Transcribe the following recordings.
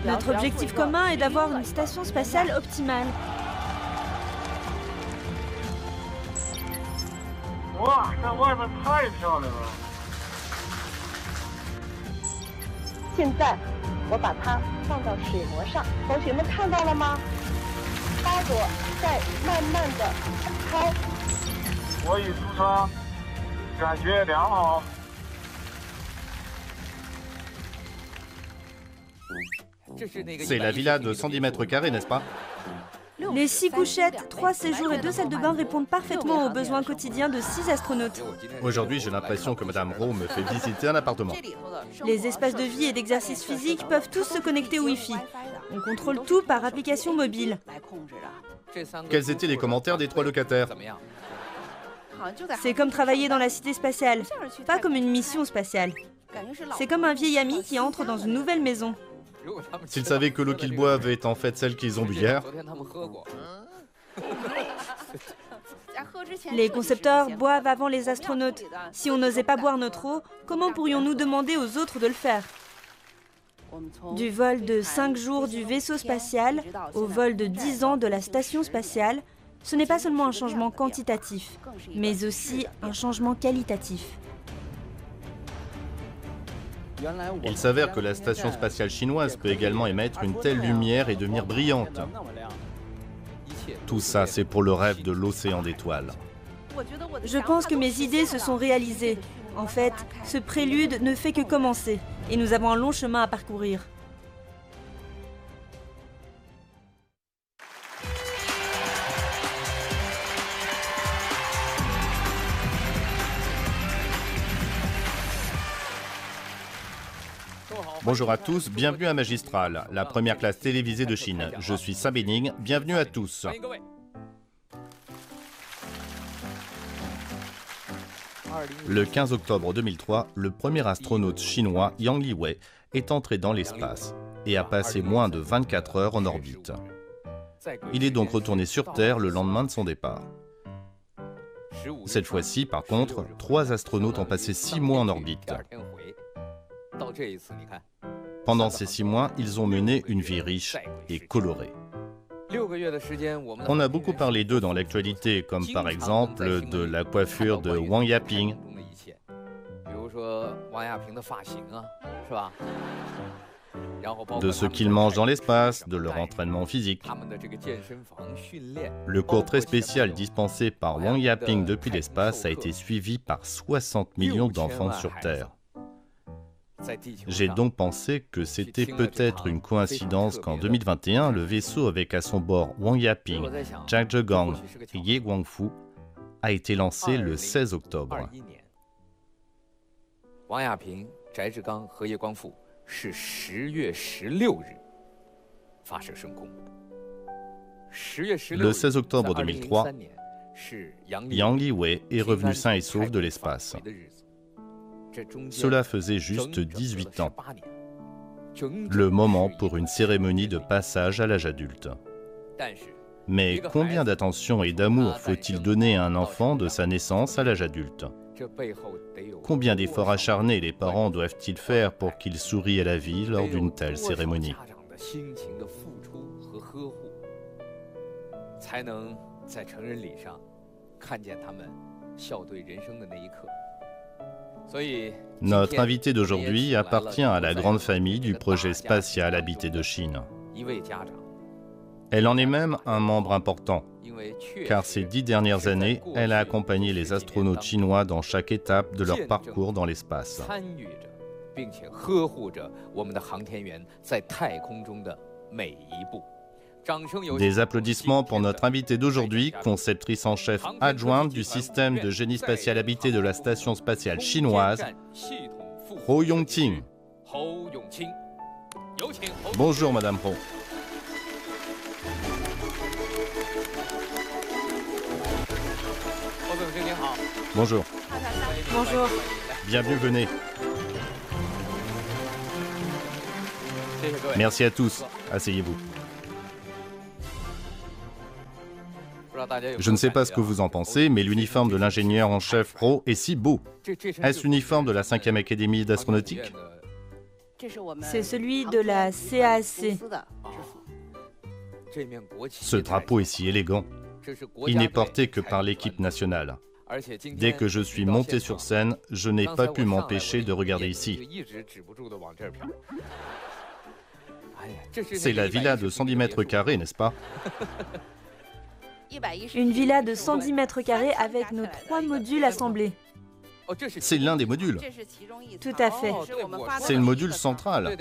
Notre objectif commun est d'avoir une station spatiale optimale. 哇，这外面太漂亮了！现在我把它放到水膜上，同学们看到了吗？花朵在慢慢的开。我已出舱，感觉良好。 C'est la villa de 110 mètres carrés, n'est-ce pas? Les 6 couchettes, 3 séjours et 2 salles de bain répondent parfaitement aux besoins quotidiens de 6 astronautes. Aujourd'hui, j'ai l'impression que Madame Rowe me fait visiter un appartement. Les espaces de vie et d'exercice physique peuvent tous se connecter au Wi-Fi. On contrôle tout par application mobile. Quels étaient les commentaires des 3 locataires? C'est comme travailler dans la cité spatiale, pas comme une mission spatiale. C'est comme un vieil ami qui entre dans une nouvelle maison. S'ils savaient que l'eau qu'ils boivent est en fait celle qu'ils ont bu hier. Les concepteurs boivent avant les astronautes. Si on n'osait pas boire notre eau, comment pourrions-nous demander aux autres de le faire? Du vol de 5 jours du vaisseau spatial au vol de 10 ans de la station spatiale, ce n'est pas seulement un changement quantitatif, mais aussi un changement qualitatif. Il s'avère que la station spatiale chinoise peut également émettre une telle lumière et devenir brillante. Tout ça, c'est pour le rêve de l'océan d'étoiles. Je pense que mes idées se sont réalisées. En fait, ce prélude ne fait que commencer, et nous avons un long chemin à parcourir. Bonjour à tous, bienvenue à Magistral, la première classe télévisée de Chine. Je suis Sam Benning, bienvenue à tous. Le 15 octobre 2003, le premier astronaute chinois Yang Liwei est entré dans l'espace et a passé moins de 24 heures en orbite. Il est donc retourné sur Terre le lendemain de son départ. Cette fois-ci, par contre, 3 astronautes ont passé 6 mois en orbite. Pendant ces 6 mois, ils ont mené une vie riche et colorée. On a beaucoup parlé d'eux dans l'actualité, comme par exemple de la coiffure de Wang Yaping, de ce qu'ils mangent dans l'espace, de leur entraînement physique. Le cours très spécial dispensé par Wang Yaping depuis l'espace a été suivi par 60 millions d'enfants sur Terre. J'ai donc pensé que c'était peut-être une coïncidence qu'en 2021, le vaisseau avec à son bord Wang Yaping, Zhang Zhegang et Ye Guangfu a été lancé le 16 octobre. Le 16 octobre 2003, Yang Liwei est revenu sain et sauf de l'espace. Cela faisait juste 18 ans. Le moment pour une cérémonie de passage à l'âge adulte. Mais combien d'attention et d'amour faut-il donner à un enfant de sa naissance à l'âge adulte? Combien d'efforts acharnés les parents doivent-ils faire pour qu'il sourie à la vie lors d'une telle cérémonie? Notre invitée d'aujourd'hui appartient à la grande famille du projet spatial habité de Chine. Elle en est même un membre important, car ces 10 dernières années, elle a accompagné les astronautes chinois dans chaque étape de leur parcours dans l'espace. Des applaudissements pour notre invitée d'aujourd'hui, conceptrice en chef adjointe du système de génie spatial habité de la station spatiale chinoise, Ho Yongqing. Bonjour Madame Ho. Bonjour. Bonjour. Bienvenue, venez. Merci à tous. Asseyez-vous. Je ne sais pas ce que vous en pensez, mais l'uniforme de l'ingénieur en chef pro est si beau. Est-ce l'uniforme de la 5e Académie d'astronautique? C'est celui de la CAAC. Ce drapeau est si élégant. Il n'est porté que par l'équipe nationale. Dès que je suis monté sur scène, je n'ai pas pu m'empêcher de regarder ici. C'est la villa de 110 mètres carrés, n'est-ce pas? Une villa de 110 mètres carrés avec nos 3 modules assemblés. C'est l'un des modules. Tout à fait. C'est le module central.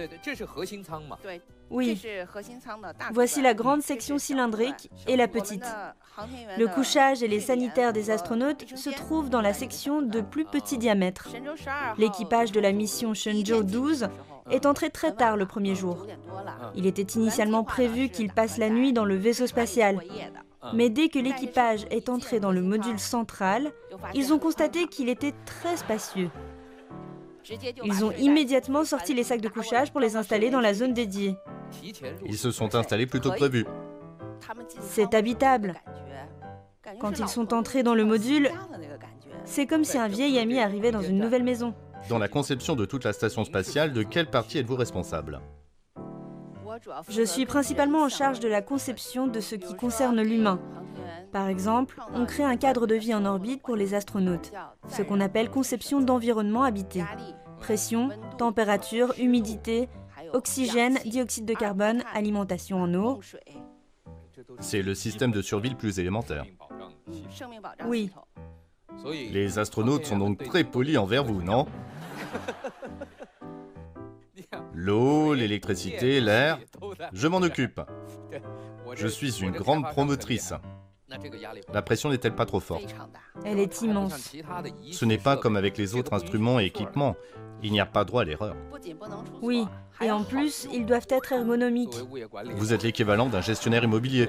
Oui. Voici la grande section cylindrique et la petite. Le couchage et les sanitaires des astronautes se trouvent dans la section de plus petit diamètre. L'équipage de la mission Shenzhou 12 est entré très tard le premier jour. Il était initialement prévu qu'il passe la nuit dans le vaisseau spatial. Mais dès que l'équipage est entré dans le module central, ils ont constaté qu'il était très spacieux. Ils ont immédiatement sorti les sacs de couchage pour les installer dans la zone dédiée. Ils se sont installés plus tôt que prévu. C'est habitable. Quand ils sont entrés dans le module, c'est comme si un vieil ami arrivait dans une nouvelle maison. Dans la conception de toute la station spatiale, de quelle partie êtes-vous responsable? Je suis principalement en charge de la conception de ce qui concerne l'humain. Par exemple, on crée un cadre de vie en orbite pour les astronautes, ce qu'on appelle conception d'environnement habité. Pression, température, humidité, oxygène, dioxyde de carbone, alimentation en eau. C'est le système de survie le plus élémentaire. Oui. Les astronautes sont donc très polis envers vous, non? L'eau, l'électricité, l'air, je m'en occupe. Je suis une grande promotrice. La pression n'est-elle pas trop forte? Elle est immense. Ce n'est pas comme avec les autres instruments et équipements. Il n'y a pas droit à l'erreur. Oui, et en plus, ils doivent être ergonomiques. Vous êtes l'équivalent d'un gestionnaire immobilier.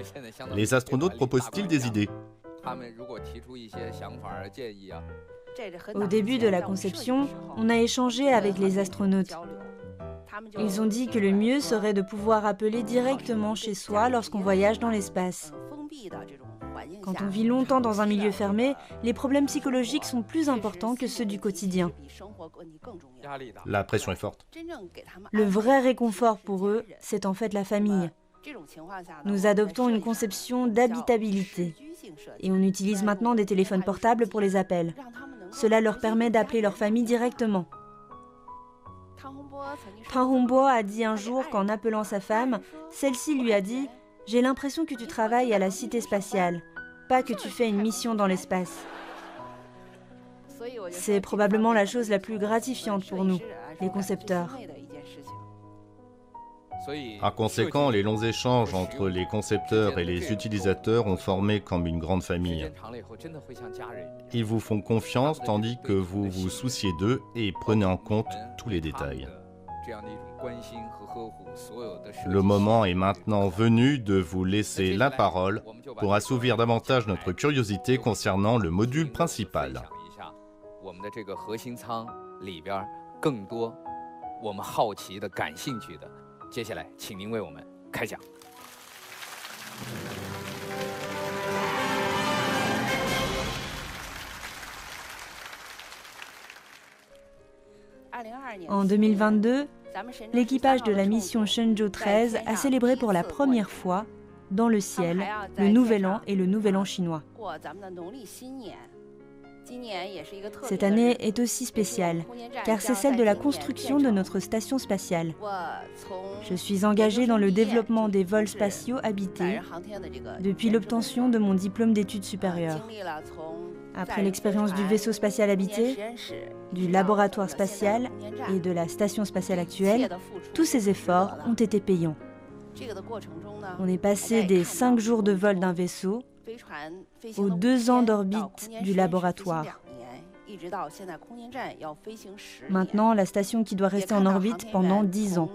Les astronautes proposent-ils des idées? Au début de la conception, on a échangé avec les astronautes. Ils ont dit que le mieux serait de pouvoir appeler directement chez soi lorsqu'on voyage dans l'espace. Quand on vit longtemps dans un milieu fermé, les problèmes psychologiques sont plus importants que ceux du quotidien. La pression est forte. Le vrai réconfort pour eux, c'est en fait la famille. Nous adoptons une conception d'habitabilité. Et on utilise maintenant des téléphones portables pour les appels. Cela leur permet d'appeler leur famille directement. Tang Hongbo a dit un jour qu'en appelant sa femme, celle-ci lui a dit « J'ai l'impression que tu travailles à la cité spatiale, pas que tu fais une mission dans l'espace. » C'est probablement la chose la plus gratifiante pour nous, les concepteurs. Par conséquent, les longs échanges entre les concepteurs et les utilisateurs ont formé comme une grande famille. Ils vous font confiance tandis que vous vous souciez d'eux et prenez en compte tous les détails. Le moment est maintenant venu de vous laisser la parole pour assouvir davantage notre curiosité concernant le module principal. En 2022, l'équipage de la mission Shenzhou 13 a célébré pour la première fois, dans le ciel, le Nouvel An et le Nouvel An chinois. Cette année est aussi spéciale, car c'est celle de la construction de notre station spatiale. Je suis engagée dans le développement des vols spatiaux habités depuis l'obtention de mon diplôme d'études supérieures. Après l'expérience du vaisseau spatial habité, du laboratoire spatial et de la station spatiale actuelle, tous ces efforts ont été payants. On est passé des 5 jours de vol d'un vaisseau aux 2 ans d'orbite du laboratoire. Maintenant, la station qui doit rester en orbite pendant 10 ans.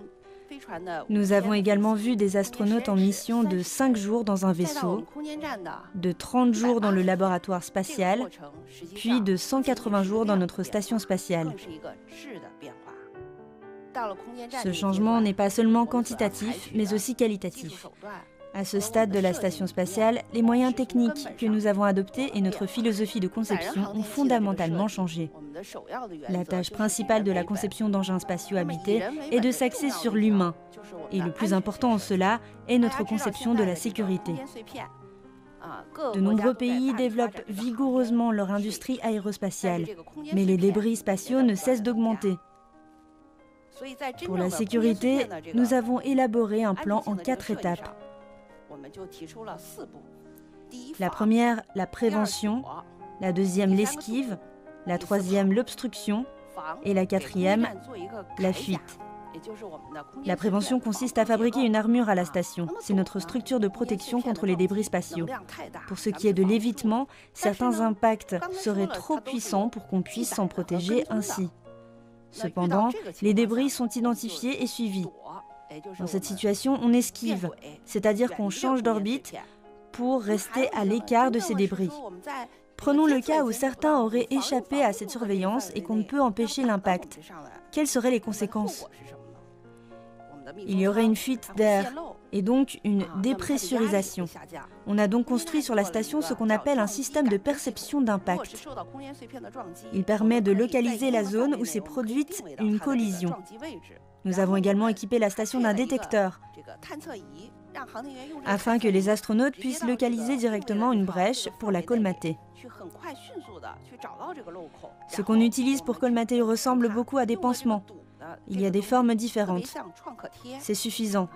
Nous avons également vu des astronautes en mission de 5 jours dans un vaisseau, de 30 jours dans le laboratoire spatial, puis de 180 jours dans notre station spatiale. Ce changement n'est pas seulement quantitatif, mais aussi qualitatif. À ce stade de la station spatiale, les moyens techniques que nous avons adoptés et notre philosophie de conception ont fondamentalement changé. La tâche principale de la conception d'engins spatiaux habités est de s'axer sur l'humain. Et le plus important en cela est notre conception de la sécurité. De nombreux pays développent vigoureusement leur industrie aérospatiale, mais les débris spatiaux ne cessent d'augmenter. Pour la sécurité, nous avons élaboré un plan en 4 étapes. La première, la prévention, la deuxième, l'esquive, la troisième, l'obstruction et la quatrième, la fuite. La prévention consiste à fabriquer une armure à la station. C'est notre structure de protection contre les débris spatiaux. Pour ce qui est de l'évitement, certains impacts seraient trop puissants pour qu'on puisse s'en protéger ainsi. Cependant, les débris sont identifiés et suivis. Dans cette situation, on esquive, c'est-à-dire qu'on change d'orbite pour rester à l'écart de ces débris. Prenons le cas où certains auraient échappé à cette surveillance et qu'on ne peut empêcher l'impact. Quelles seraient les conséquences ? Il y aurait une fuite d'air et donc une dépressurisation. On a donc construit sur la station ce qu'on appelle un système de perception d'impact. Il permet de localiser la zone où s'est produite une collision. Nous avons également équipé la station d'un détecteur afin que les astronautes puissent localiser directement une brèche pour la colmater. Ce qu'on utilise pour colmater ressemble beaucoup à des pansements. Il y a des formes différentes. C'est suffisant,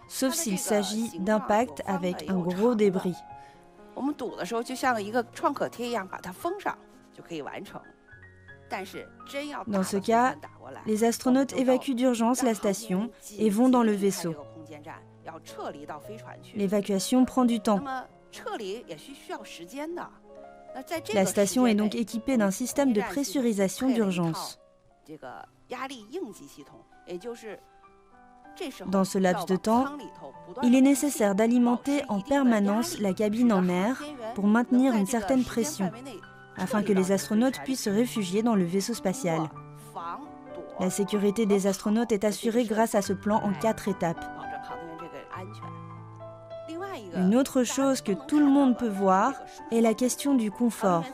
sauf s'il s'agit d'impact avec un gros débris. Dans ce cas, les astronautes évacuent d'urgence la station et vont dans le vaisseau. L'évacuation prend du temps. La station est donc équipée d'un système de pressurisation d'urgence. Dans ce laps de temps, il est nécessaire d'alimenter en permanence la cabine en air pour maintenir une certaine pression, afin que les astronautes puissent se réfugier dans le vaisseau spatial. La sécurité des astronautes est assurée grâce à ce plan en 4 étapes. Une autre chose que tout le monde peut voir est la question du confort.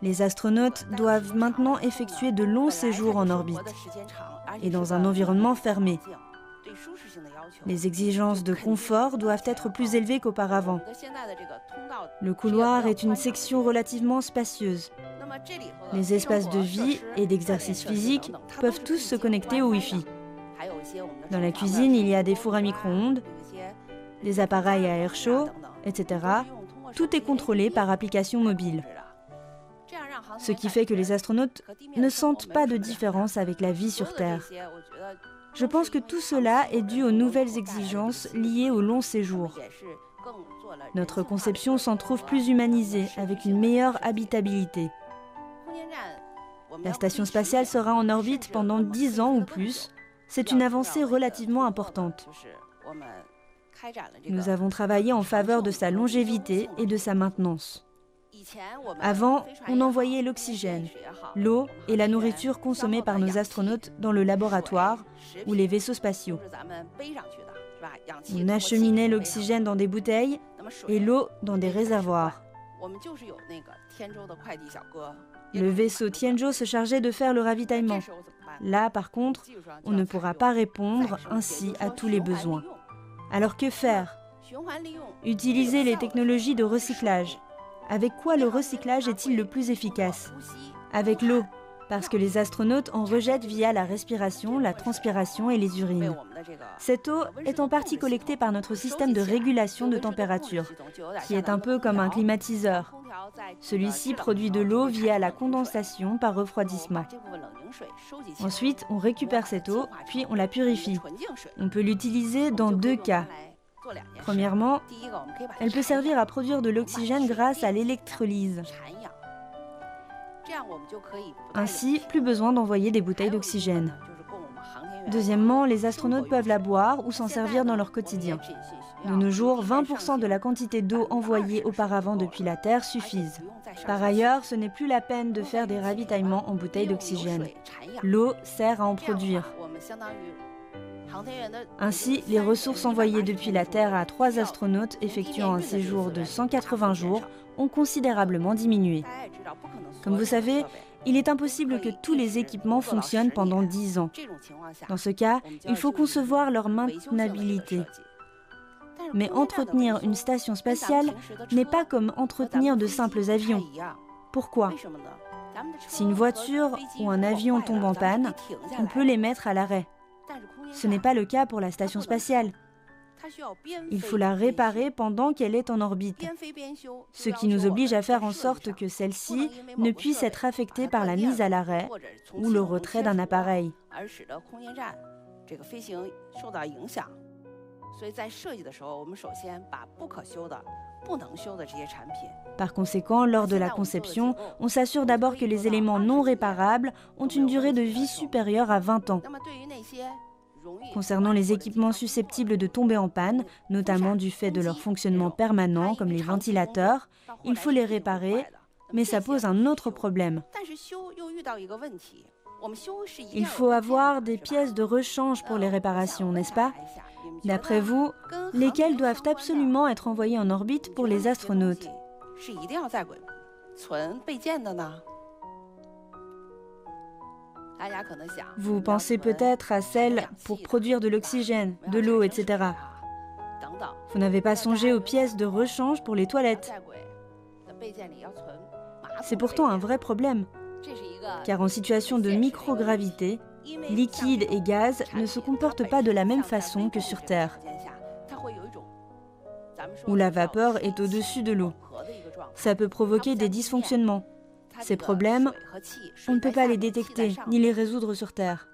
Les astronautes doivent maintenant effectuer de longs séjours en orbite et dans un environnement fermé. Les exigences de confort doivent être plus élevées qu'auparavant. Le couloir est une section relativement spacieuse. Les espaces de vie et d'exercice physique peuvent tous se connecter au Wi-Fi. Dans la cuisine, il y a des fours à micro-ondes, des appareils à air chaud, etc. Tout est contrôlé par application mobile. Ce qui fait que les astronautes ne sentent pas de différence avec la vie sur Terre. Je pense que tout cela est dû aux nouvelles exigences liées au long séjour. Notre conception s'en trouve plus humanisée, avec une meilleure habitabilité. La station spatiale sera en orbite pendant 10 ans ou plus. C'est une avancée relativement importante. Nous avons travaillé en faveur de sa longévité et de sa maintenance. Avant, on envoyait l'oxygène, l'eau et la nourriture consommée par nos astronautes dans le laboratoire ou les vaisseaux spatiaux. On acheminait l'oxygène dans des bouteilles et l'eau dans des réservoirs. Le vaisseau Tianzhou se chargeait de faire le ravitaillement. Là, par contre, on ne pourra pas répondre ainsi à tous les besoins. Alors que faire ? Utiliser les technologies de recyclage. Avec quoi le recyclage est-il le plus efficace ? Avec l'eau, parce que les astronautes en rejettent via la respiration, la transpiration et les urines. Cette eau est en partie collectée par notre système de régulation de température, qui est un peu comme un climatiseur. Celui-ci produit de l'eau via la condensation par refroidissement. Ensuite, on récupère cette eau, puis on la purifie. On peut l'utiliser dans 2 cas. Premièrement, elle peut servir à produire de l'oxygène grâce à l'électrolyse. Ainsi, plus besoin d'envoyer des bouteilles d'oxygène. Deuxièmement, les astronautes peuvent la boire ou s'en servir dans leur quotidien. De nos jours, 20% de la quantité d'eau envoyée auparavant depuis la Terre suffisent. Par ailleurs, ce n'est plus la peine de faire des ravitaillements en bouteilles d'oxygène. L'eau sert à en produire. Ainsi, les ressources envoyées depuis la Terre à 3 astronautes effectuant un séjour de 180 jours ont considérablement diminué. Comme vous savez, il est impossible que tous les équipements fonctionnent pendant 10 ans. Dans ce cas, il faut concevoir leur maintenabilité. Mais entretenir une station spatiale n'est pas comme entretenir de simples avions. Pourquoi ? Si une voiture ou un avion tombe en panne, on peut les mettre à l'arrêt. Ce n'est pas le cas pour la station spatiale. Il faut la réparer pendant qu'elle est en orbite, ce qui nous oblige à faire en sorte que celle-ci ne puisse être affectée par la mise à l'arrêt ou le retrait d'un appareil. Par conséquent, lors de la conception, on s'assure d'abord que les éléments non réparables ont une durée de vie supérieure à 20 ans. Concernant les équipements susceptibles de tomber en panne, notamment du fait de leur fonctionnement permanent, comme les ventilateurs, il faut les réparer, mais ça pose un autre problème. Il faut avoir des pièces de rechange pour les réparations, n'est-ce pas ? D'après vous, lesquelles doivent absolument être envoyées en orbite pour les astronautes ? Vous pensez peut-être à celles pour produire de l'oxygène, de l'eau, etc. Vous n'avez pas songé aux pièces de rechange pour les toilettes. C'est pourtant un vrai problème, car en situation de microgravité, liquide et gaz ne se comportent pas de la même façon que sur Terre, où la vapeur est au-dessus de l'eau. Ça peut provoquer des dysfonctionnements. Ces problèmes, on ne peut pas les détecter ni les résoudre sur Terre.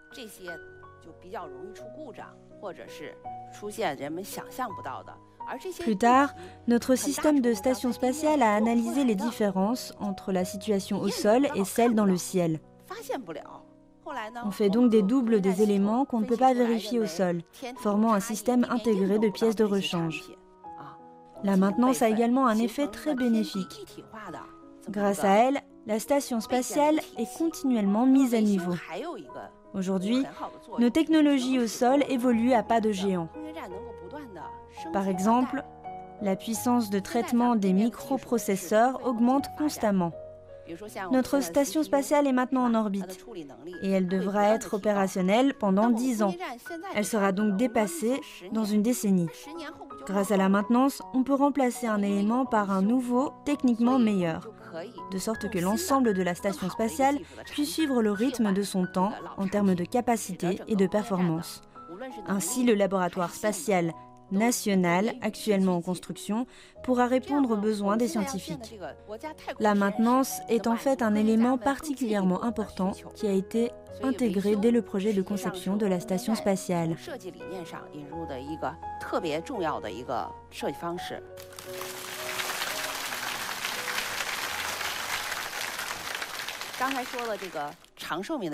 Plus tard, notre système de station spatiale a analysé les différences entre la situation au sol et celle dans le ciel. On fait donc des doubles des éléments qu'on ne peut pas vérifier au sol, formant un système intégré de pièces de rechange. La maintenance a également un effet très bénéfique. Grâce à elle, la station spatiale est continuellement mise à niveau. Aujourd'hui, nos technologies au sol évoluent à pas de géant. Par exemple, la puissance de traitement des microprocesseurs augmente constamment. Notre station spatiale est maintenant en orbite et elle devra être opérationnelle pendant 10 ans. Elle sera donc dépassée dans une décennie. Grâce à la maintenance, on peut remplacer un élément par un nouveau, techniquement meilleur, de sorte que l'ensemble de la station spatiale puisse suivre le rythme de son temps en termes de capacité et de performance. Ainsi, le laboratoire spatial national, actuellement en construction, pourra répondre aux besoins des scientifiques. La maintenance est en fait un élément particulièrement important qui a été intégré dès le projet de conception de la station spatiale.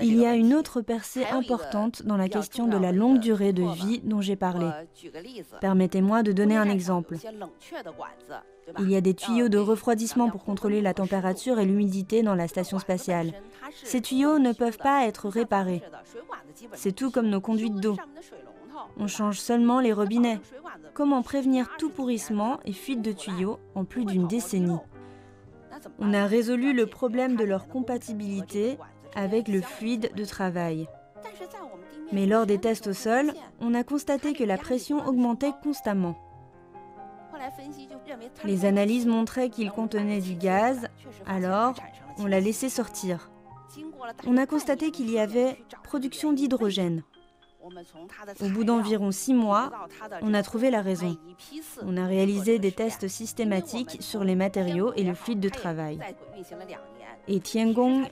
Il y a une autre percée importante dans la question de la longue durée de vie dont j'ai parlé. Permettez-moi de donner un exemple. Il y a des tuyaux de refroidissement pour contrôler la température et l'humidité dans la station spatiale. Ces tuyaux ne peuvent pas être réparés. C'est tout comme nos conduites d'eau. On change seulement les robinets. Comment prévenir tout pourrissement et fuite de tuyaux en plus d'une décennie ? On a résolu le problème de leur compatibilité avec le fluide de travail. Mais lors des tests au sol, on a constaté que la pression augmentait constamment. Les analyses montraient qu'il contenait du gaz, alors on l'a laissé sortir. On a constaté qu'il y avait production d'hydrogène. Au bout d'environ 6 mois, on a trouvé la raison. On a réalisé des tests systématiques sur les matériaux et le fluide de travail. Et Tiangong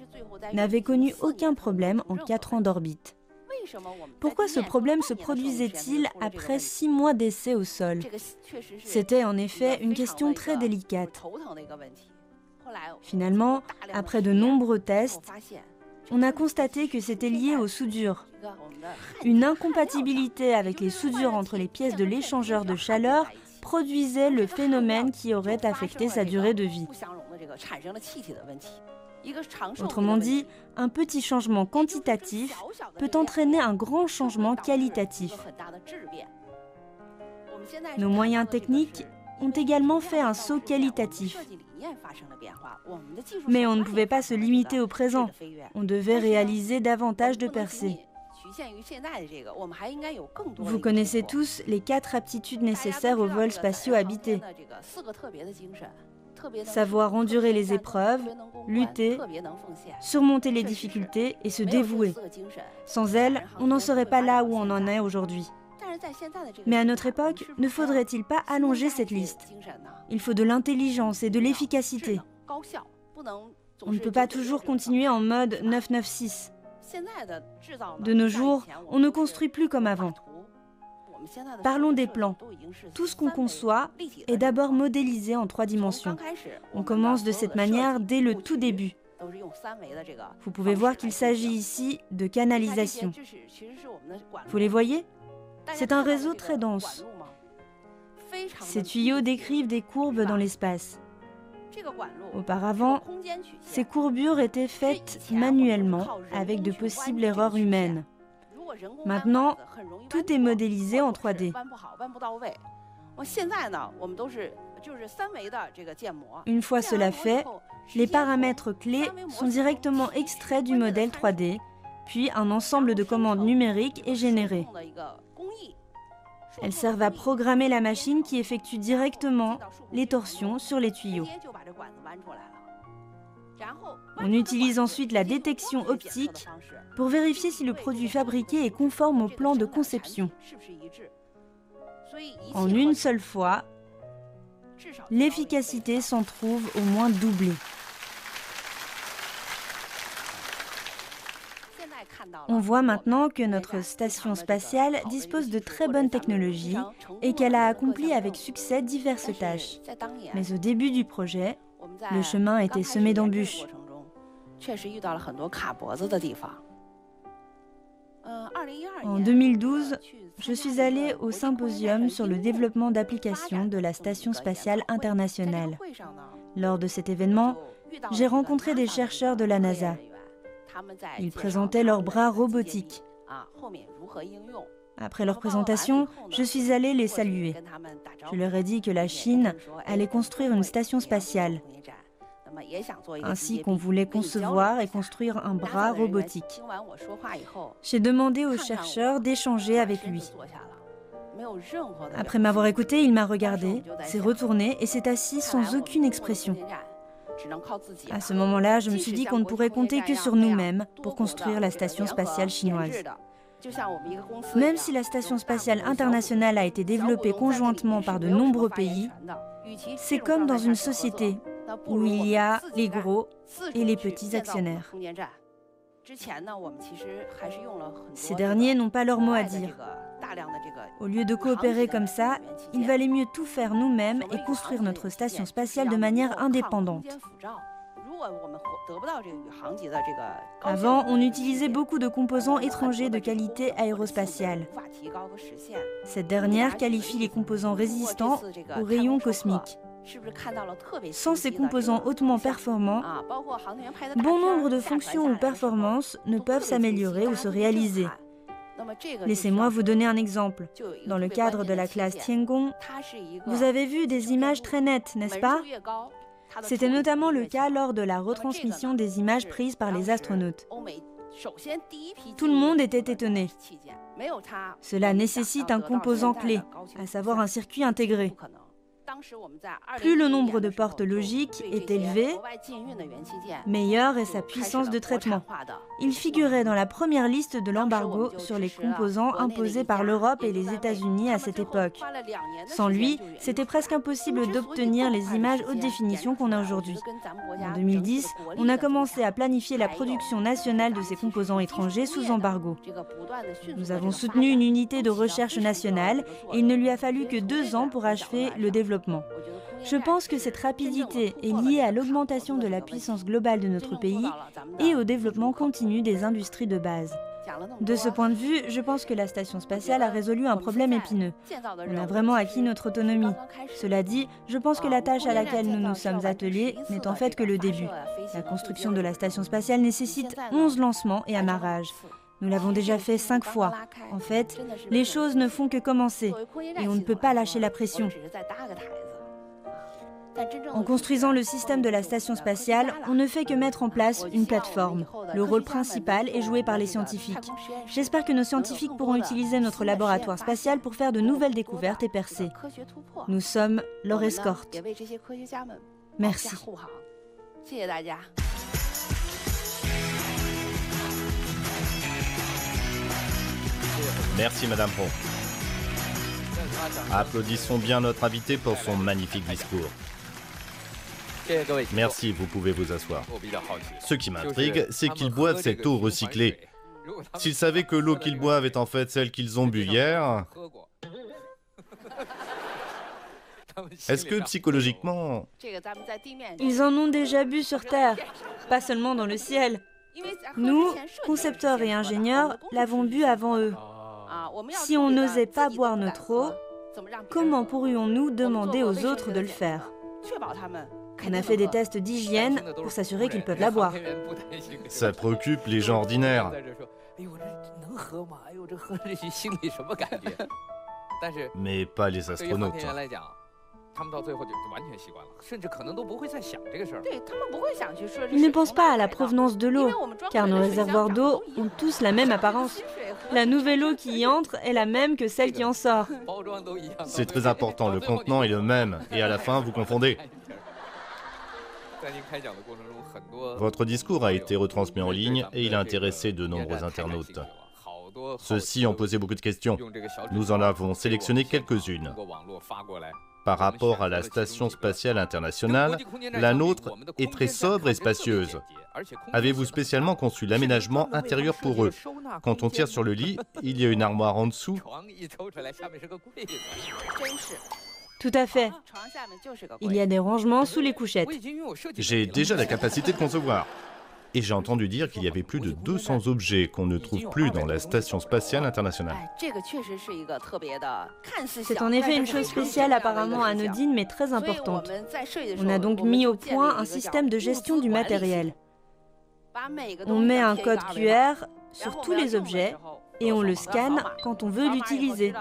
n'avait connu aucun problème en 4 ans d'orbite. Pourquoi ce problème se produisait-il après 6 mois d'essai au sol ? C'était en effet une question très délicate. Finalement, après de nombreux tests, on a constaté que c'était lié aux soudures. Une incompatibilité avec les soudures entre les pièces de l'échangeur de chaleur produisait le phénomène qui aurait affecté sa durée de vie. Autrement dit, un petit changement quantitatif peut entraîner un grand changement qualitatif. Nos moyens techniques ont également fait un saut qualitatif. Mais on ne pouvait pas se limiter au présent. On devait réaliser davantage de percées. Vous connaissez tous les 4 aptitudes nécessaires aux vols spatiaux habités. Savoir endurer les épreuves, lutter, surmonter les difficultés et se dévouer. Sans elles, on n'en serait pas là où on en est aujourd'hui. Mais à notre époque, ne faudrait-il pas allonger cette liste? Il faut de l'intelligence et de l'efficacité. On ne peut pas toujours continuer en mode 996. De nos jours, on ne construit plus comme avant. Parlons des plans. Tout ce qu'on conçoit est d'abord modélisé en 3 dimensions. On commence de cette manière dès le tout début. Vous pouvez voir qu'il s'agit ici de canalisation. Vous les voyez? C'est un réseau très dense. Ces tuyaux décrivent des courbes dans l'espace. Auparavant, ces courbures étaient faites manuellement avec de possibles erreurs humaines. Maintenant, tout est modélisé en 3D. Une fois cela fait, les paramètres clés sont directement extraits du modèle 3D, puis un ensemble de commandes numériques est généré. Elles servent à programmer la machine qui effectue directement les torsions sur les tuyaux. On utilise ensuite la détection optique pour vérifier si le produit fabriqué est conforme au plan de conception. En une seule fois, l'efficacité s'en trouve au moins doublée. On voit maintenant que notre station spatiale dispose de très bonnes technologies et qu'elle a accompli avec succès diverses tâches. Mais au début du projet, le chemin était semé d'embûches. En 2012, je suis allée au symposium sur le développement d'applications de la Station spatiale internationale. Lors de cet événement, j'ai rencontré des chercheurs de la NASA. Ils présentaient leurs bras robotiques. Après leur présentation, je suis allée les saluer. Je leur ai dit que la Chine allait construire une station spatiale, ainsi qu'on voulait concevoir et construire un bras robotique. J'ai demandé au chercheur d'échanger avec lui. Après m'avoir écouté, il m'a regardé, s'est retourné et s'est assis sans aucune expression. À ce moment-là, je me suis dit qu'on ne pourrait compter que sur nous-mêmes pour construire la station spatiale chinoise. Même si la station spatiale internationale a été développée conjointement par de nombreux pays, c'est comme dans une société où il y a les gros et les petits actionnaires. Ces derniers n'ont pas leur mot à dire. Au lieu de coopérer comme ça, il valait mieux tout faire nous-mêmes et construire notre station spatiale de manière indépendante. Avant, on utilisait beaucoup de composants étrangers de qualité aérospatiale. Cette dernière qualifie les composants résistants aux rayons cosmiques. Sans ces composants hautement performants, bon nombre de fonctions ou performances ne peuvent s'améliorer ou se réaliser. Laissez-moi vous donner un exemple. Dans le cadre de la classe Tiangong, vous avez vu des images très nettes, n'est-ce pas? C'était notamment le cas lors de la retransmission des images prises par les astronautes. Tout le monde était étonné. Cela nécessite un composant clé, à savoir un circuit intégré. Plus le nombre de portes logiques est élevé, meilleure est sa puissance de traitement. Il figurait dans la première liste de l'embargo sur les composants imposés par l'Europe et les États-Unis à cette époque. Sans lui, c'était presque impossible d'obtenir les images haute définition qu'on a aujourd'hui. En 2010, on a commencé à planifier la production nationale de ces composants étrangers sous embargo. Nous avons soutenu une unité de recherche nationale et il ne lui a fallu que 2 ans pour achever le développement. Je pense que cette rapidité est liée à l'augmentation de la puissance globale de notre pays et au développement continu des industries de base. De ce point de vue, je pense que la station spatiale a résolu un problème épineux. On a vraiment acquis notre autonomie. Cela dit, je pense que la tâche à laquelle nous nous sommes attelés n'est en fait que le début. La construction de la station spatiale nécessite 11 lancements et amarrages. Nous l'avons déjà fait 5 fois. En fait, les choses ne font que commencer et on ne peut pas lâcher la pression. En construisant le système de la station spatiale, on ne fait que mettre en place une plateforme. Le rôle principal est joué par les scientifiques. J'espère que nos scientifiques pourront utiliser notre laboratoire spatial pour faire de nouvelles découvertes et percées. Nous sommes leur escorte. Merci. Merci Madame Pont. Applaudissons bien notre invité pour son magnifique discours. Merci, vous pouvez vous asseoir. Ce qui m'intrigue, c'est qu'ils boivent cette eau recyclée. S'ils savaient que l'eau qu'ils boivent est en fait celle qu'ils ont bu hier, est-ce que psychologiquement... Ils en ont déjà bu sur Terre, pas seulement dans le ciel. Nous, concepteurs et ingénieurs, l'avons bu avant eux. Si on n'osait pas boire notre eau, comment pourrions-nous demander aux autres de le faire ? On a fait des tests d'hygiène pour s'assurer qu'ils peuvent la boire. Ça préoccupe les gens ordinaires. Mais pas les astronautes. Ils ne pensent pas à la provenance de l'eau, car nos réservoirs d'eau ont tous la même apparence. La nouvelle eau qui y entre est la même que celle qui en sort. C'est très important, le contenant est le même, et à la fin, vous confondez. Votre discours a été retransmis en ligne et il a intéressé de nombreux internautes. Ceux-ci ont posé beaucoup de questions. Nous en avons sélectionné quelques-unes. Par rapport à la Station spatiale internationale, la nôtre est très sobre et spacieuse. Avez-vous spécialement conçu l'aménagement intérieur pour eux? Quand on tire sur le lit, il y a une armoire en dessous. Tout à fait. Il y a des rangements sous les couchettes. J'ai déjà la capacité de concevoir. Et j'ai entendu dire qu'il y avait plus de 200 objets qu'on ne trouve plus dans la Station spatiale internationale. C'est en effet une chose spéciale, apparemment anodine, mais très importante. On a donc mis au point un système de gestion du matériel. On met un code QR sur tous les objets et on le scanne quand on veut l'utiliser.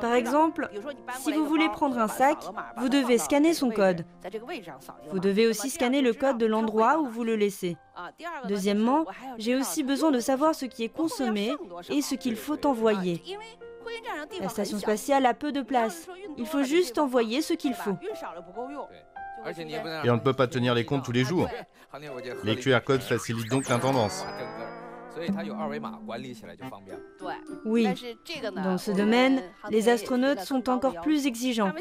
Par exemple, si vous voulez prendre un sac, vous devez scanner son code. Vous devez aussi scanner le code de l'endroit où vous le laissez. Deuxièmement, j'ai aussi besoin de savoir ce qui est consommé et ce qu'il faut envoyer. La station spatiale a peu de place. Il faut juste envoyer ce qu'il faut. Et on ne peut pas tenir les comptes tous les jours. Les QR codes facilitent donc l'intendance. Oui, dans ce domaine, les astronautes sont encore plus exigeants.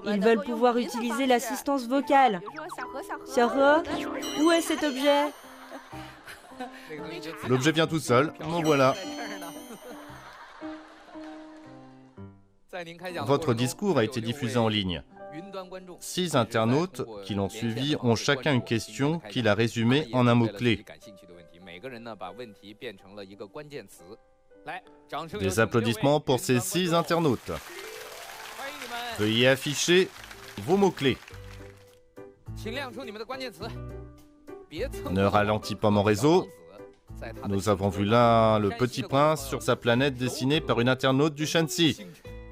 Ils veulent pouvoir utiliser l'assistance vocale. Xiaohe, où est cet objet? L'objet vient tout seul, m'en voilà. Votre discours a été diffusé en ligne. 6 internautes qui l'ont suivi ont chacun une question qu'il a résumée en un mot-clé. Des applaudissements pour ces 6 internautes. Veuillez afficher vos mots-clés. Ne ralentis pas mon réseau. Nous avons vu là le petit prince sur sa planète dessinée par une internaute du Shanxi.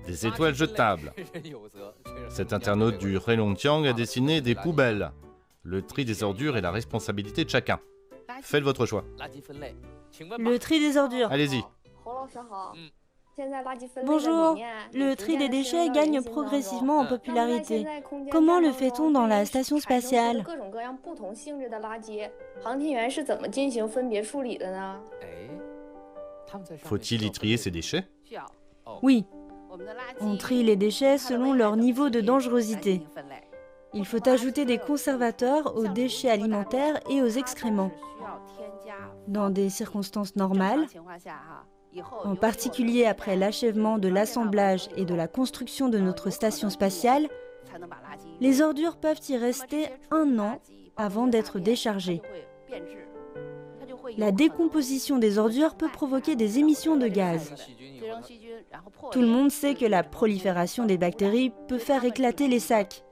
Des étoiles jetables. Cet internaute du Heilongjiang a dessiné des poubelles. Le tri des ordures est la responsabilité de chacun. Faites votre choix. Le tri des ordures. Allez-y. Bonjour. Le tri des déchets gagne progressivement en popularité. Comment le fait-on dans la station spatiale? Faut-il y trier ces déchets? Oui. On trie les déchets selon leur niveau de dangerosité. Il faut ajouter des conservateurs aux déchets alimentaires et aux excréments. Dans des circonstances normales, en particulier après l'achèvement de l'assemblage et de la construction de notre station spatiale, les ordures peuvent y rester 1 an avant d'être déchargées. La décomposition des ordures peut provoquer des émissions de gaz. Tout le monde sait que la prolifération des bactéries peut faire éclater les sacs.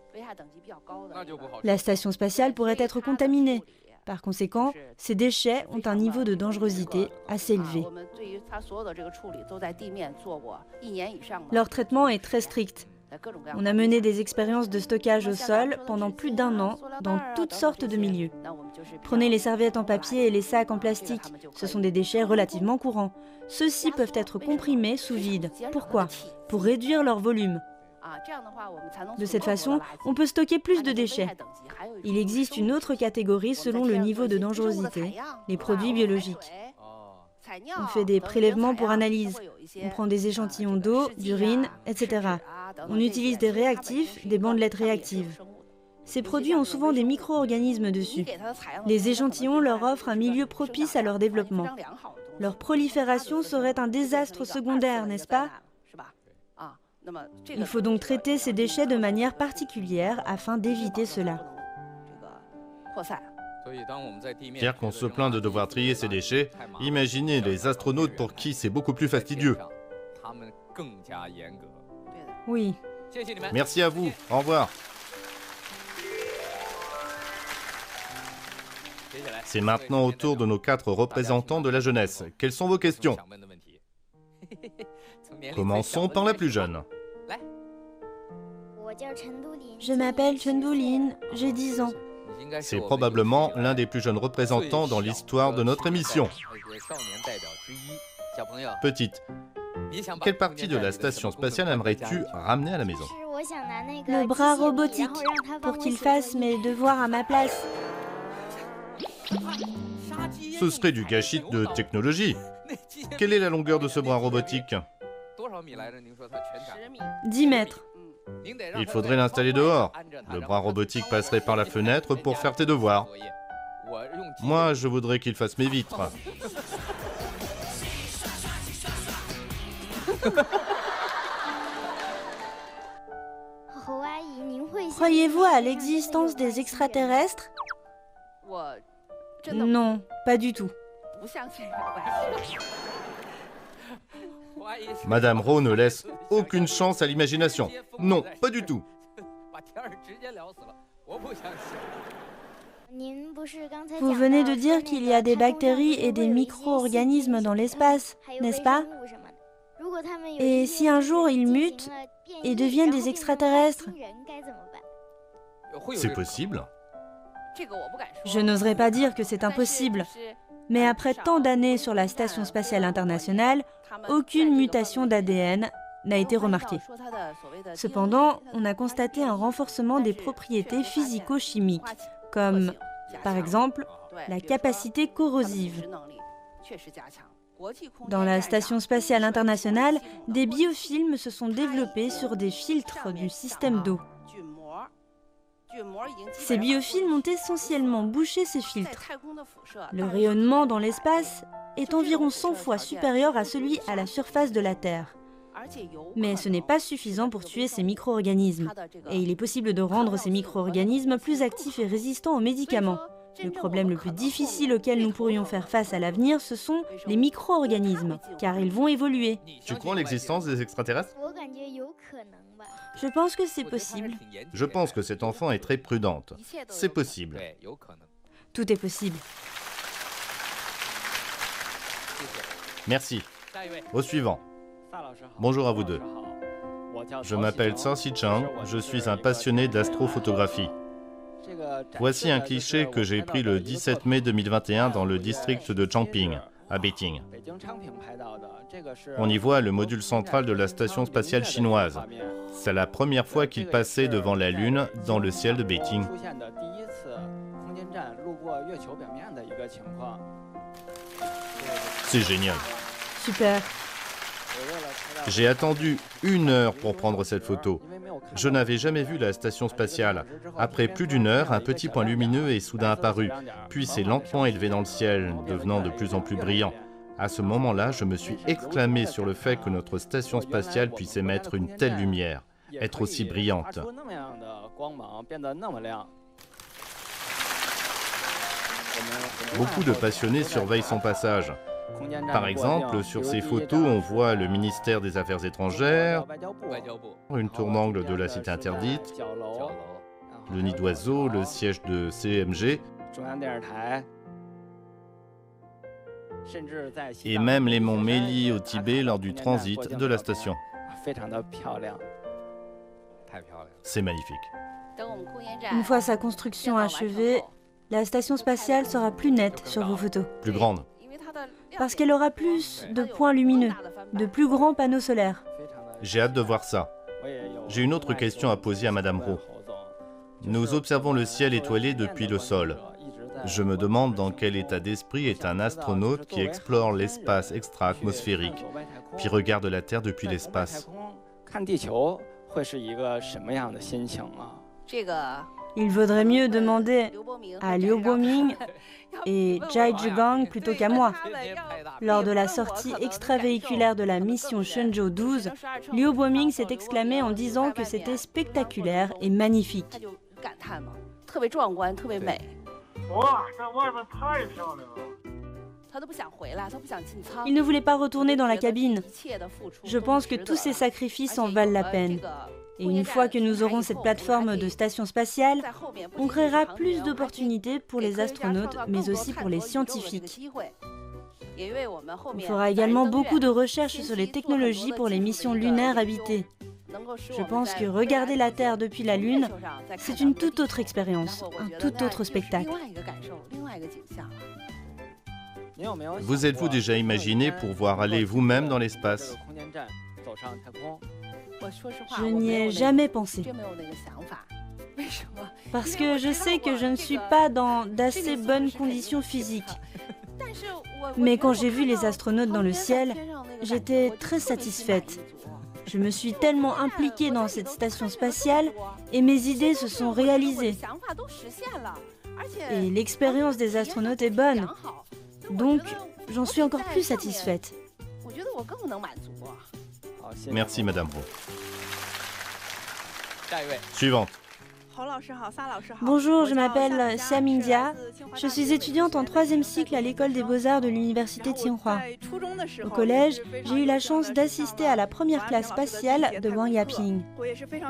La station spatiale pourrait être contaminée. Par conséquent, ces déchets ont un niveau de dangerosité assez élevé. Leur traitement est très strict. On a mené des expériences de stockage au sol pendant plus d'1 an dans toutes sortes de milieux. Prenez les serviettes en papier et les sacs en plastique. Ce sont des déchets relativement courants. Ceux-ci peuvent être comprimés sous vide. Pourquoi ? Pour réduire leur volume. De cette façon, on peut stocker plus de déchets. Il existe une autre catégorie selon le niveau de dangerosité, les produits biologiques. On fait des prélèvements pour analyse. On prend des échantillons d'eau, d'urine, etc. On utilise des réactifs, des bandelettes réactives. Ces produits ont souvent des micro-organismes dessus. Les échantillons leur offrent un milieu propice à leur développement. Leur prolifération serait un désastre secondaire, n'est-ce pas ? Il faut donc traiter ces déchets de manière particulière afin d'éviter cela. Pierre qu'on se plaint de devoir trier ses déchets, imaginez les astronautes pour qui c'est beaucoup plus fastidieux. Oui. Merci à vous, au revoir. C'est maintenant au tour de nos 4 représentants de la jeunesse. Quelles sont vos questions ? Commençons par la plus jeune. Je m'appelle Chendoulin, j'ai 10 ans. C'est probablement l'un des plus jeunes représentants dans l'histoire de notre émission. Petite, quelle partie de la station spatiale aimerais-tu ramener à la maison ? Le bras robotique, pour qu'il fasse mes devoirs à ma place. Ce serait du gâchis de technologie. Quelle est la longueur de ce bras robotique ? 10 mètres. Il faudrait l'installer dehors. Le bras robotique passerait par la fenêtre pour faire tes devoirs. Moi, je voudrais qu'il fasse mes vitres. Croyez-vous à l'existence des extraterrestres ? Non, pas du tout. Madame Rowe ne laisse aucune chance à l'imagination. Non, pas du tout. Vous venez de dire qu'il y a des bactéries et des micro-organismes dans l'espace, n'est-ce pas ? Et si un jour ils mutent et deviennent des extraterrestres ? C'est possible. Je n'oserais pas dire que c'est impossible. Mais après tant d'années sur la Station spatiale internationale, aucune mutation d'ADN n'a été remarquée. Cependant, on a constaté un renforcement des propriétés physico-chimiques, comme, par exemple, la capacité corrosive. Dans la Station spatiale internationale, des biofilms se sont développés sur des filtres du système d'eau. Ces biofilms ont essentiellement bouché ces filtres. Le rayonnement dans l'espace est environ 100 fois supérieur à celui à la surface de la Terre. Mais ce n'est pas suffisant pour tuer ces micro-organismes. Et il est possible de rendre ces micro-organismes plus actifs et résistants aux médicaments. Le problème le plus difficile auquel nous pourrions faire face à l'avenir, ce sont les micro-organismes, car ils vont évoluer. Tu crois en l'existence des extraterrestres ? Je pense que c'est possible. Je pense que cette enfant est très prudente. C'est possible. Tout est possible. Merci. Au suivant. Bonjour à vous deux. Je m'appelle Cao Xicheng, je suis un passionné d'astrophotographie. Voici un cliché que j'ai pris le 17 mai 2021 dans le district de Changping, à Beijing. On y voit le module central de la station spatiale chinoise. C'est la première fois qu'il passait devant la Lune dans le ciel de Beijing. C'est génial. Super. J'ai attendu 1 heure pour prendre cette photo. Je n'avais jamais vu la station spatiale. Après plus d'1 heure, un petit point lumineux est soudain apparu, puis s'est lentement élevé dans le ciel, devenant de plus en plus brillant. À ce moment-là, je me suis exclamé sur le fait que notre station spatiale puisse émettre une telle lumière, être aussi brillante. Beaucoup de passionnés surveillent son passage. Par exemple, sur ces photos, on voit le ministère des Affaires étrangères, une tour d'angle de la cité interdite, le nid d'oiseau, le siège de CMG, et même les monts Méli au Tibet lors du transit de la station. C'est magnifique. Une fois sa construction achevée, la station spatiale sera plus nette sur vos photos. Plus grande. Parce qu'elle aura plus de points lumineux, de plus grands panneaux solaires. J'ai hâte de voir ça. J'ai une autre question à poser à Madame Rowe. Nous observons le ciel étoilé depuis le sol. Je me demande dans quel état d'esprit est un astronaute qui explore l'espace extra-atmosphérique, puis regarde la Terre depuis l'espace. Il vaudrait mieux demander à Liu Boming et Jai Zhigang plutôt qu'à moi. Lors de la sortie extravéhiculaire de la mission Shenzhou 12, Liu Boming s'est exclamé en disant que c'était spectaculaire et magnifique. Il ne voulait pas retourner dans la cabine. Je pense que tous ces sacrifices en valent la peine. Et une fois que nous aurons cette plateforme de station spatiale, on créera plus d'opportunités pour les astronautes, mais aussi pour les scientifiques. On fera également beaucoup de recherches sur les technologies pour les missions lunaires habitées. Je pense que regarder la Terre depuis la Lune, c'est une toute autre expérience, un tout autre spectacle. Vous êtes-vous déjà imaginé pouvoir aller vous-même dans l'espace? Je n'y ai jamais pensé. Parce que je sais que je ne suis pas dans d'assez bonnes conditions physiques. Mais quand j'ai vu les astronautes dans le ciel, j'étais très satisfaite. Je me suis tellement impliquée dans cette station spatiale et mes idées se sont réalisées. Et l'expérience des astronautes est bonne. Donc, j'en suis encore plus satisfaite. Merci, Madame Rowe. Suivante. Bonjour, je m'appelle Xiam India. Je suis étudiante en 3e cycle à l'école des beaux-arts de l'université Tsinghua. Au collège, j'ai eu la chance d'assister à la première classe spatiale de Wang Yaping.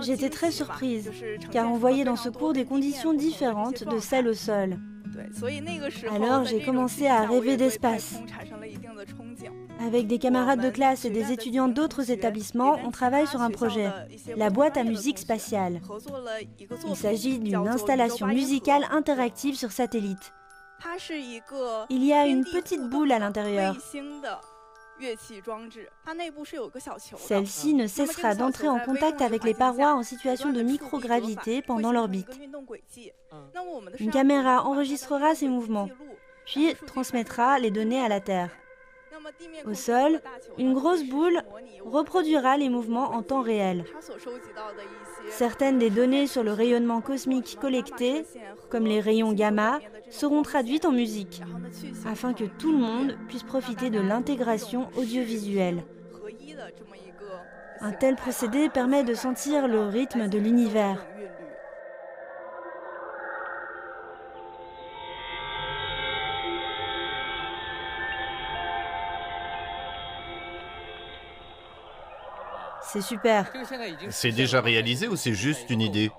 J'étais très surprise, car on voyait dans ce cours des conditions différentes de celles au sol. Alors j'ai commencé à rêver d'espace. Avec des camarades de classe et des étudiants d'autres établissements, on travaille sur un projet, la boîte à musique spatiale. Il s'agit d'une installation musicale interactive sur satellite. Il y a une petite boule à l'intérieur. Celle-ci ne cessera d'entrer en contact avec les parois en situation de microgravité pendant l'orbite. Une caméra enregistrera ces mouvements, puis transmettra les données à la Terre. Au sol, une grosse boule reproduira les mouvements en temps réel. Certaines des données sur le rayonnement cosmique collecté, comme les rayons gamma, seront traduites en musique, afin que tout le monde puisse profiter de l'intégration audiovisuelle. Un tel procédé permet de sentir le rythme de l'univers. C'est super. C'est déjà réalisé ou c'est juste une idée?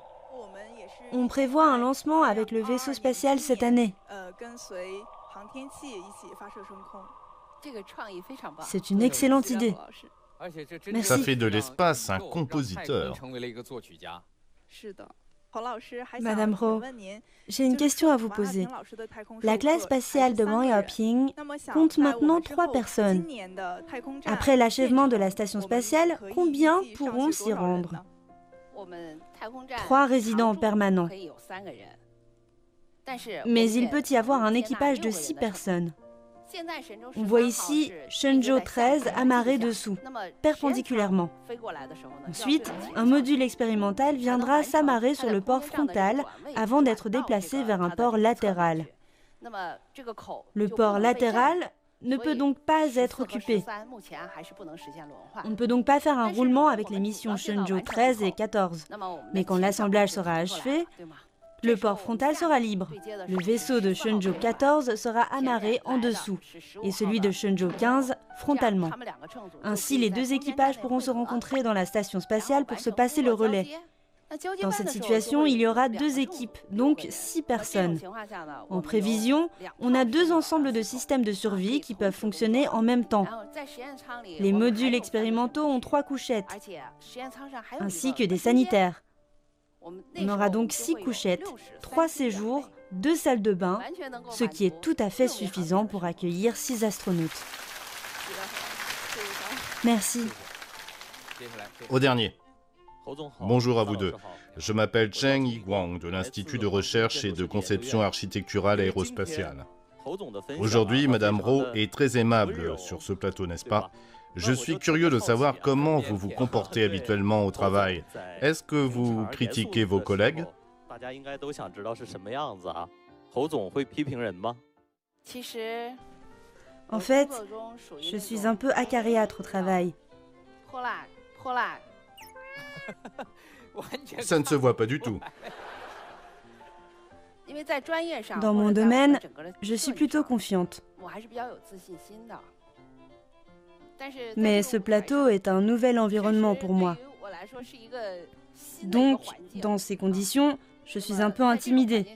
On prévoit un lancement avec le vaisseau spatial cette année. C'est une excellente idée. Merci. Ça fait de l'espace un compositeur. Madame Rowe, j'ai une question à vous poser. La classe spatiale de Wang Yaping compte maintenant 3 personnes. Après l'achèvement de la station spatiale, combien pourront s'y rendre? 3 résidents permanents. Mais il peut y avoir un équipage de 6 personnes. On voit ici Shenzhou 13 amarré dessous, perpendiculairement. Ensuite, un module expérimental viendra s'amarrer sur le port frontal avant d'être déplacé vers un port latéral. Le port latéral ne peut donc pas être occupé. On ne peut donc pas faire un roulement avec les missions Shenzhou 13 et 14. Mais quand l'assemblage sera achevé, Le port frontal sera libre. Le vaisseau de Shenzhou 14 sera amarré en dessous et celui de Shenzhou 15 frontalement. Ainsi, les deux équipages pourront se rencontrer dans la station spatiale pour se passer le relais. Dans cette situation, il y aura 2 équipes, donc 6 personnes. En prévision, on a 2 ensembles de systèmes de survie qui peuvent fonctionner en même temps. Les modules expérimentaux ont 3 couchettes, ainsi que des sanitaires. On aura donc 6 couchettes, 3 séjours, 2 salles de bain, ce qui est tout à fait suffisant pour accueillir 6 astronautes. Merci. Au dernier. Bonjour à vous deux. Je m'appelle Cheng Yiguang de l'Institut de recherche et de conception architecturale aérospatiale. Aujourd'hui, Madame Rowe est très aimable sur ce plateau, n'est-ce pas? Je suis curieux de savoir comment vous vous comportez habituellement au travail. Est-ce que vous critiquez vos collègues? En fait, je suis un peu acariâtre au travail. Ça ne se voit pas du tout. Dans mon domaine, je suis plutôt confiante. Mais ce plateau est un nouvel environnement pour moi. Donc, dans ces conditions, je suis un peu intimidée.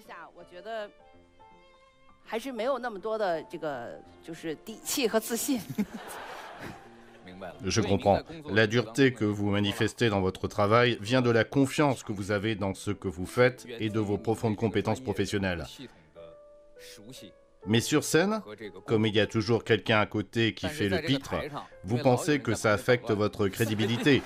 Je comprends. La dureté que vous manifestez dans votre travail vient de la confiance que vous avez dans ce que vous faites et de vos profondes compétences professionnelles. Mais sur scène, comme il y a toujours quelqu'un à côté qui fait le pitre, vous pensez que ça affecte votre crédibilité.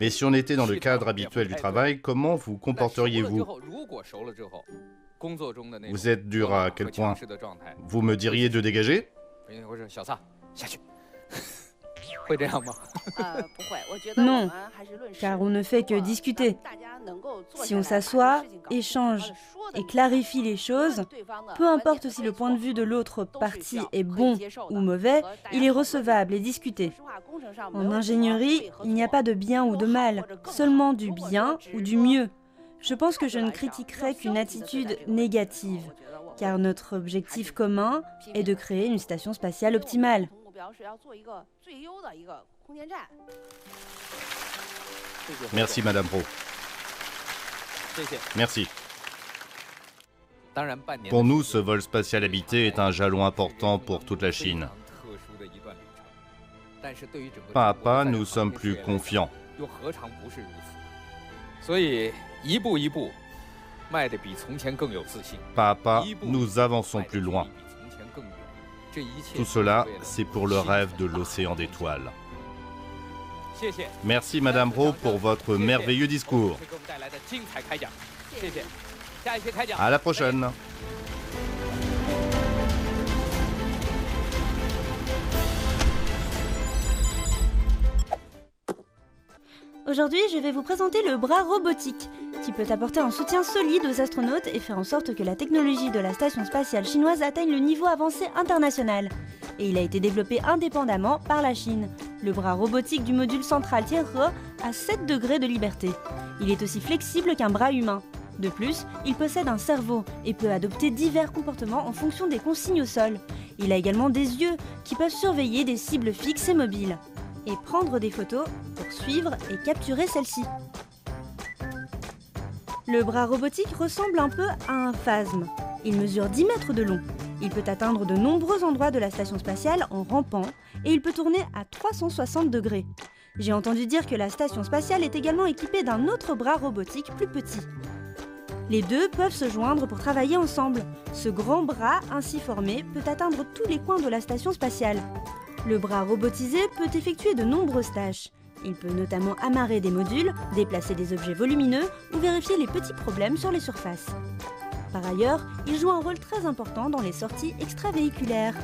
Mais si on était dans le cadre habituel du travail, comment vous comporteriez-vous? Vous êtes dur à quel point? Vous me diriez de dégager? Non, car on ne fait que discuter. Si on s'assoit, échange et clarifie les choses, peu importe si le point de vue de l'autre partie est bon ou mauvais, il est recevable et discuté. En ingénierie, il n'y a pas de bien ou de mal, seulement du bien ou du mieux. Je pense que je ne critiquerai qu'une attitude négative, car notre objectif commun est de créer une station spatiale optimale. Merci, Madame Rowe. Merci. Pour nous, ce vol spatial habité est un jalon important pour toute la Chine. Pas à pas, nous sommes plus confiants. Pas à pas, nous avançons plus loin. Tout cela, c'est pour le rêve de l'océan d'étoiles. Merci Madame Rowe pour votre merveilleux discours. À la prochaine. Aujourd'hui, je vais vous présenter le bras robotique, qui peut apporter un soutien solide aux astronautes et faire en sorte que la technologie de la station spatiale chinoise atteigne le niveau avancé international. Et il a été développé indépendamment par la Chine. Le bras robotique du module central Tianhe a 7 degrés de liberté. Il est aussi flexible qu'un bras humain. De plus, il possède un cerveau et peut adopter divers comportements en fonction des consignes au sol. Il a également des yeux qui peuvent surveiller des cibles fixes et mobiles. Et prendre des photos pour suivre et capturer celles-ci. Le bras robotique ressemble un peu à un phasme. Il mesure 10 mètres de long. Il peut atteindre de nombreux endroits de la station spatiale en rampant et il peut tourner à 360 degrés. J'ai entendu dire que la station spatiale est également équipée d'un autre bras robotique plus petit. Les deux peuvent se joindre pour travailler ensemble. Ce grand bras ainsi formé peut atteindre tous les coins de la station spatiale. Le bras robotisé peut effectuer de nombreuses tâches. Il peut notamment amarrer des modules, déplacer des objets volumineux ou vérifier les petits problèmes sur les surfaces. Par ailleurs, il joue un rôle très important dans les sorties extravéhiculaires.